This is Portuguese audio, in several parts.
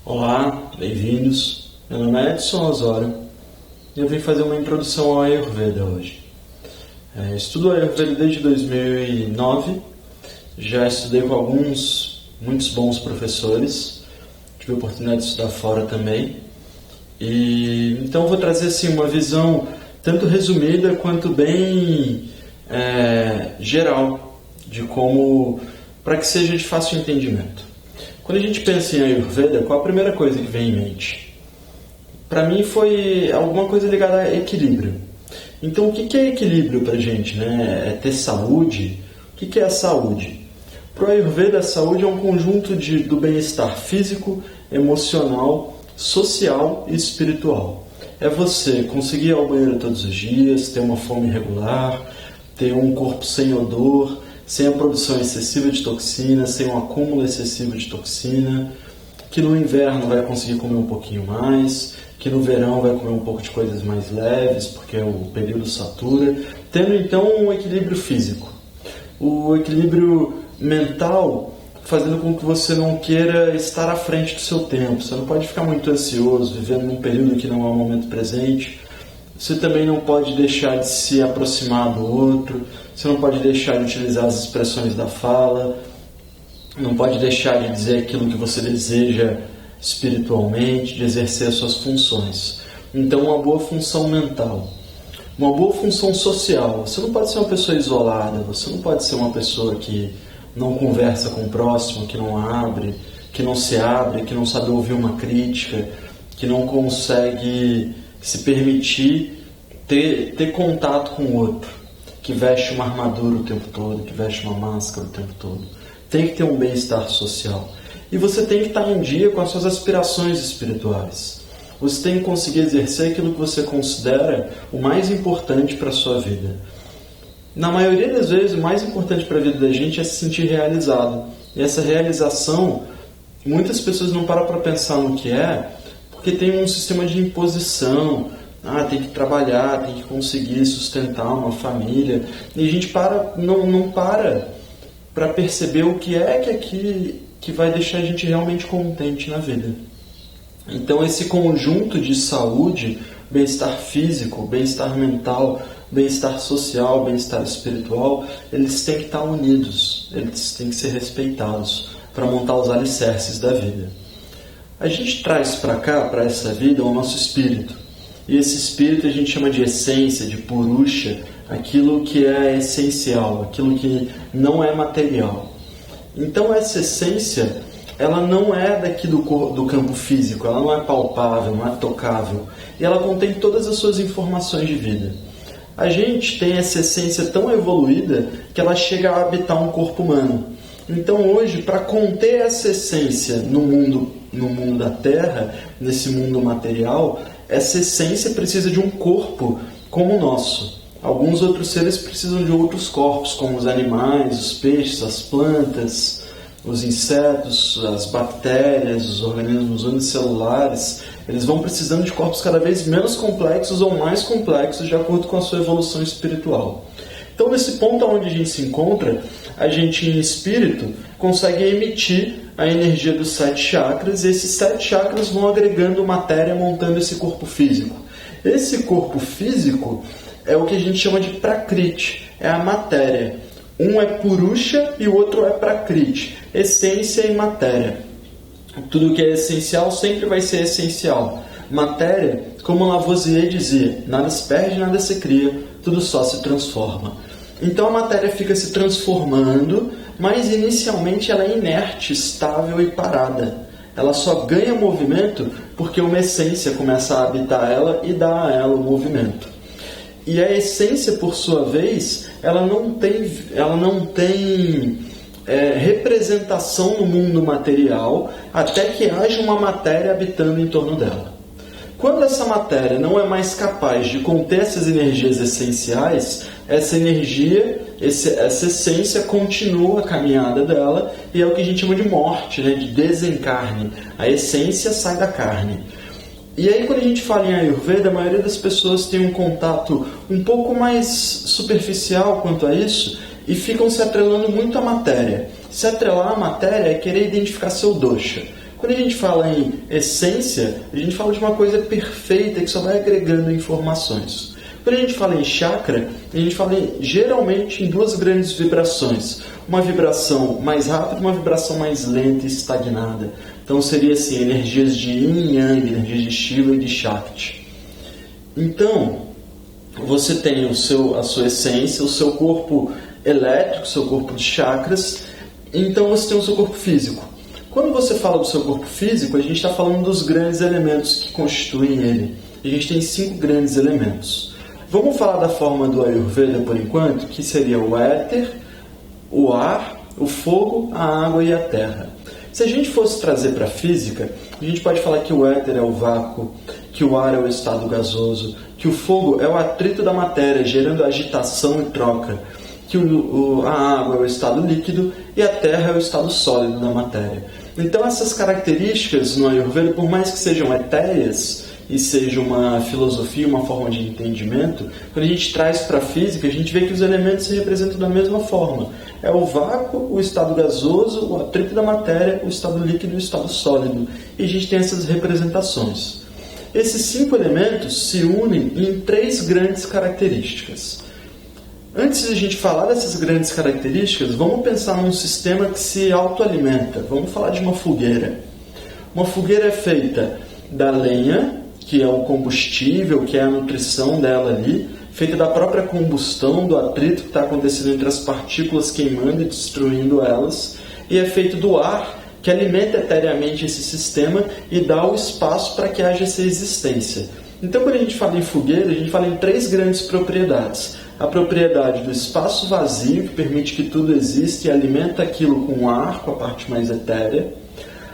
Olá, bem-vindos. Meu nome é Edson Osório e eu vim fazer uma introdução ao Ayurveda hoje. Estudo Ayurveda desde 2009, já estudei com muitos bons professores, tive a oportunidade de estudar fora também. Então vou trazer assim, uma visão tanto resumida quanto bem geral, de como, para que seja de fácil entendimento. Quando a gente pensa em Ayurveda, qual a primeira coisa que vem em mente? Para mim foi alguma coisa ligada a equilíbrio. Então o que é equilíbrio para a gente? É ter saúde? O que é a saúde? Para o Ayurveda, a saúde é um conjunto do bem-estar físico, emocional, social e espiritual. É você conseguir ir ao banheiro todos os dias, ter uma fome regular, ter um corpo sem odor, sem a produção excessiva de toxina, sem um acúmulo excessivo de toxina, que no inverno vai conseguir comer um pouquinho mais, que no verão vai comer um pouco de coisas mais leves, porque o período satura, tendo então um equilíbrio físico. O equilíbrio mental, fazendo com que você não queira estar à frente do seu tempo. Você não pode ficar muito ansioso, vivendo num período que não é o momento presente. Você também não pode deixar de se aproximar do outro, você não pode deixar de utilizar as expressões da fala, não pode deixar de dizer aquilo que você deseja espiritualmente, de exercer as suas funções. Então, uma boa função mental. Uma boa função social. Você não pode ser uma pessoa isolada, você não pode ser uma pessoa que não conversa com o próximo, que não se abre, que não sabe ouvir uma crítica, que não consegue se permitir ter contato com o outro, que veste uma armadura o tempo todo, que veste uma máscara o tempo todo. Tem que ter um bem-estar social. E você tem que estar em dia com as suas aspirações espirituais. Você tem que conseguir exercer aquilo que você considera o mais importante para a sua vida. Na maioria das vezes, o mais importante para a vida da gente é se sentir realizado. E essa realização, muitas pessoas não param para pensar no que é, porque tem um sistema de imposição. Tem que trabalhar, tem que conseguir sustentar uma família. E a gente não para perceber o que é que vai deixar a gente realmente contente na vida. Então esse conjunto de saúde, bem-estar físico, bem-estar mental, bem-estar social, bem-estar espiritual, eles têm que estar unidos, eles têm que ser respeitados para montar os alicerces da vida. A gente traz para cá, para essa vida, o nosso espírito. E esse espírito a gente chama de essência, de purusha, aquilo que é essencial, aquilo que não é material. Então essa essência, ela não é daqui do campo físico, ela não é palpável, não é tocável. E ela contém todas as suas informações de vida. A gente tem essa essência tão evoluída que ela chega a habitar um corpo humano. Então hoje, para conter essa essência no mundo da Terra, nesse mundo material, essa essência precisa de um corpo como o nosso. Alguns outros seres precisam de outros corpos, como os animais, os peixes, as plantas, os insetos, as bactérias, os organismos unicelulares. Eles vão precisando de corpos cada vez menos complexos ou mais complexos de acordo com a sua evolução espiritual. Então, nesse ponto onde a gente se encontra, a gente em espírito consegue emitir a energia dos 7 chakras, e esses 7 chakras vão agregando matéria, montando esse corpo físico. Esse corpo físico é o que a gente chama de Prakriti, é a matéria. Um é Purusha e o outro é Prakriti, essência e matéria. Tudo que é essencial sempre vai ser essencial. Matéria, como Lavoisier dizia, nada se perde, nada se cria, tudo só se transforma. Então a matéria fica se transformando, mas inicialmente ela é inerte, estável e parada. Ela só ganha movimento porque uma essência começa a habitar ela e dá a ela o movimento. E a essência, por sua vez, ela não tem representação no mundo material até que haja uma matéria habitando em torno dela. Quando essa matéria não é mais capaz de conter essas energias essenciais, essa energia, essa essência continua a caminhada dela e é o que a gente chama de morte, de desencarne. A essência sai da carne. E aí, quando a gente fala em Ayurveda, a maioria das pessoas tem um contato um pouco mais superficial quanto a isso e ficam se atrelando muito à matéria. Se atrelar à matéria é querer identificar seu dosha. Quando a gente fala em essência, a gente fala de uma coisa perfeita que só vai agregando informações. Quando a gente fala em chakra, a gente fala geralmente em duas grandes vibrações. Uma vibração mais rápida e uma vibração mais lenta e estagnada. Então seria assim, energias de Yin e Yang, energias de Shiva e de Shakti. Então, você tem a sua essência, o seu corpo elétrico, o seu corpo de chakras, então você tem o seu corpo físico. Quando você fala do seu corpo físico, a gente está falando dos grandes elementos que constituem ele. A gente tem 5 grandes elementos. Vamos falar da forma do Ayurveda por enquanto, que seria o éter, o ar, o fogo, a água e a terra. Se a gente fosse trazer para a física, a gente pode falar que o éter é o vácuo, que o ar é o estado gasoso, que o fogo é o atrito da matéria, gerando agitação e troca, que a água é o estado líquido e a terra é o estado sólido da matéria. Então essas características no Ayurveda, por mais que sejam etéreas, e seja uma filosofia, uma forma de entendimento, quando a gente traz para a física, a gente vê que os elementos se representam da mesma forma. É o vácuo, o estado gasoso, o atrito da matéria, o estado líquido e o estado sólido. E a gente tem essas representações. Esses 5 elementos se unem em 3 grandes características. Antes de a gente falar dessas grandes características, vamos pensar num sistema que se autoalimenta. Vamos falar de uma fogueira. Uma fogueira é feita da lenha, que é o combustível, que é a nutrição dela ali, feita da própria combustão, do atrito que está acontecendo entre as partículas queimando e destruindo elas, e é feito do ar, que alimenta eteriamente esse sistema e dá o espaço para que haja essa existência. Então, quando a gente fala em fogueira, a gente fala em 3 grandes propriedades. A propriedade do espaço vazio, que permite que tudo exista e alimenta aquilo com ar, com a parte mais etérea.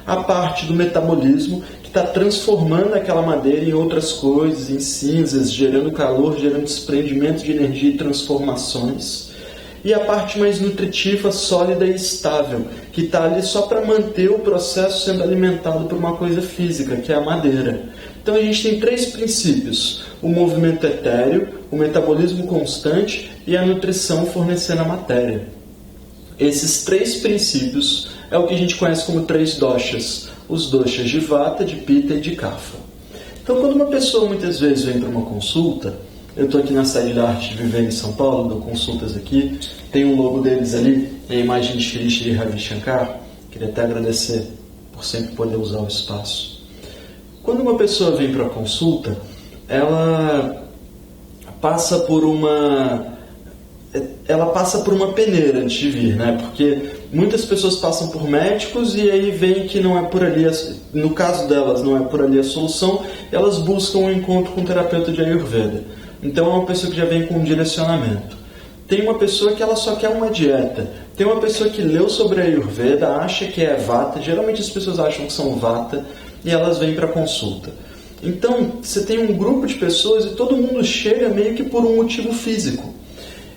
A parte do metabolismo, que está transformando aquela madeira em outras coisas, em cinzas, gerando calor, gerando desprendimento de energia e transformações. E a parte mais nutritiva, sólida e estável, que está ali só para manter o processo sendo alimentado por uma coisa física, que é a madeira. Então a gente tem 3 princípios: o movimento etéreo, o metabolismo constante e a nutrição fornecendo a matéria. Esses 3 princípios é o que a gente conhece como 3 doshas, os doshas de Vata, de Pitta e de Kapha. Então, quando uma pessoa muitas vezes vem para uma consulta, eu estou aqui na sede da Arte de Viver em São Paulo, dou consultas aqui, tem um logo deles ali, a imagem de Shri Shri Ravi Shankar, queria até agradecer por sempre poder usar o espaço. Quando uma pessoa vem para a consulta, ela passa por uma peneira antes de vir, né? Porque muitas pessoas passam por médicos e aí veem que não é por ali, no caso delas, não é por ali a solução, elas buscam um encontro com um terapeuta de Ayurveda. Então é uma pessoa que já vem com um direcionamento. Tem uma pessoa que ela só quer uma dieta. Tem uma pessoa que leu sobre a Ayurveda, acha que é Vata, geralmente as pessoas acham que são Vata e elas vêm para consulta. Então você tem um grupo de pessoas e todo mundo chega meio que por um motivo físico.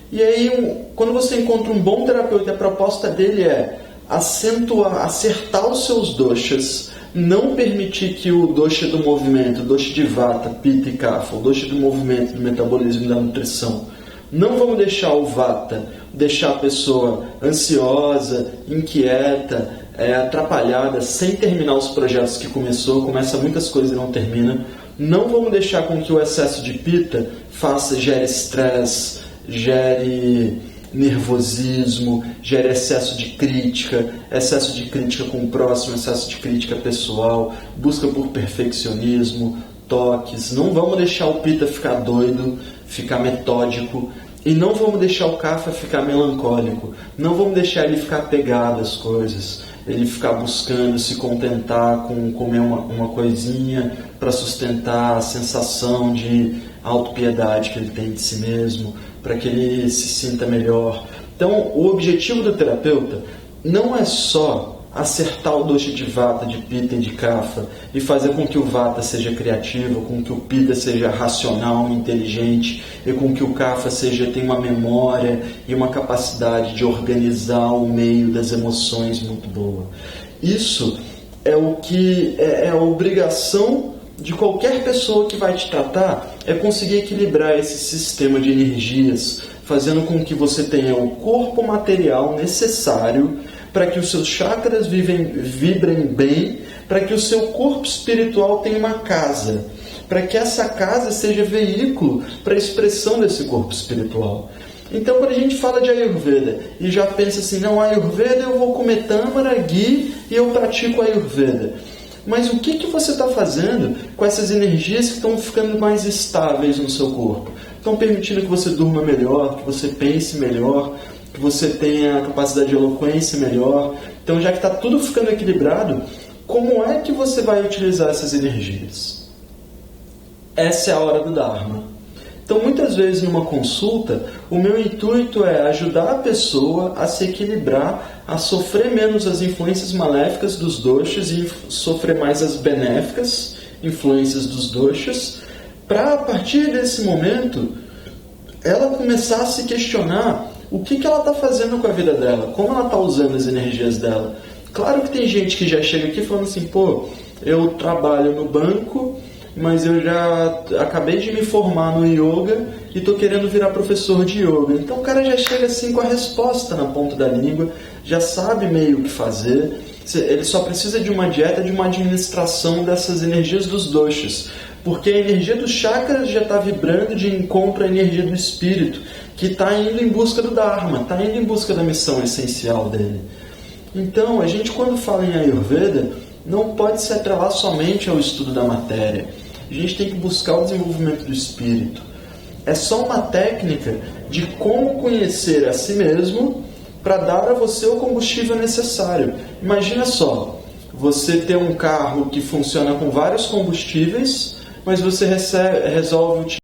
E aí, quando você encontra um bom terapeuta, a proposta dele é acertar os seus doshas, não permitir que o dosha do movimento, o dosha de Vata, Pitta e Kapha, o dosha do movimento, do metabolismo e da nutrição, não vamos deixar o Vata, deixar a pessoa ansiosa, inquieta, atrapalhada, sem terminar os projetos que começa muitas coisas e não termina. Não vamos deixar com que o excesso de Pitta gere estresse, gere nervosismo, gere excesso de crítica com o próximo, excesso de crítica pessoal, busca por perfeccionismo, toques. Não vamos deixar o Pitta ficar doido, ficar metódico, e não vamos deixar o Kapha ficar melancólico, não vamos deixar ele ficar apegado às coisas, ele ficar buscando se contentar com comer uma coisinha para sustentar a sensação de autopiedade que ele tem de si mesmo, para que ele se sinta melhor. Então, o objetivo do terapeuta não é só acertar o dosha de Vata, de Pitta e de Kapha e fazer com que o Vata seja criativo, com que o Pitta seja racional, inteligente e com que o Kapha tenha uma memória e uma capacidade de organizar o meio das emoções muito boa. Isso é o que é a obrigação de qualquer pessoa que vai te tratar, é conseguir equilibrar esse sistema de energias, fazendo com que você tenha o corpo material necessário, para que os seus chakras vibrem bem, para que o seu corpo espiritual tenha uma casa, para que essa casa seja veículo para a expressão desse corpo espiritual. Então, quando a gente fala de Ayurveda e já pensa assim, não, Ayurveda eu vou comer tâmara, ghee e eu pratico Ayurveda. Mas o que você está fazendo com essas energias que estão ficando mais estáveis no seu corpo? Estão permitindo que você durma melhor, que você pense melhor, que você tenha a capacidade de eloquência melhor. Então, já que está tudo ficando equilibrado, como é que você vai utilizar essas energias? Essa é a hora do Dharma. Então, muitas vezes numa consulta, o meu intuito é ajudar a pessoa a se equilibrar, a sofrer menos as influências maléficas dos doshas e sofrer mais as benéficas influências dos doshas, para a partir desse momento ela começar a se questionar o que ela está fazendo com a vida dela, como ela está usando as energias dela. Claro que tem gente que já chega aqui falando assim, pô, eu trabalho no banco, mas eu já acabei de me formar no yoga e estou querendo virar professor de yoga. Então o cara já chega assim com a resposta na ponta da língua, já sabe meio o que fazer, ele só precisa de uma dieta, de uma administração dessas energias dos doshas, porque a energia dos chakras já está vibrando de encontro à energia do espírito, que está indo em busca do Dharma, está indo em busca da missão essencial dele. Então, a gente quando fala em Ayurveda, não pode se atrelar somente ao estudo da matéria. A gente tem que buscar o desenvolvimento do espírito. É só uma técnica de como conhecer a si mesmo para dar a você o combustível necessário. Imagina só, você ter um carro que funciona com vários combustíveis, mas você resolve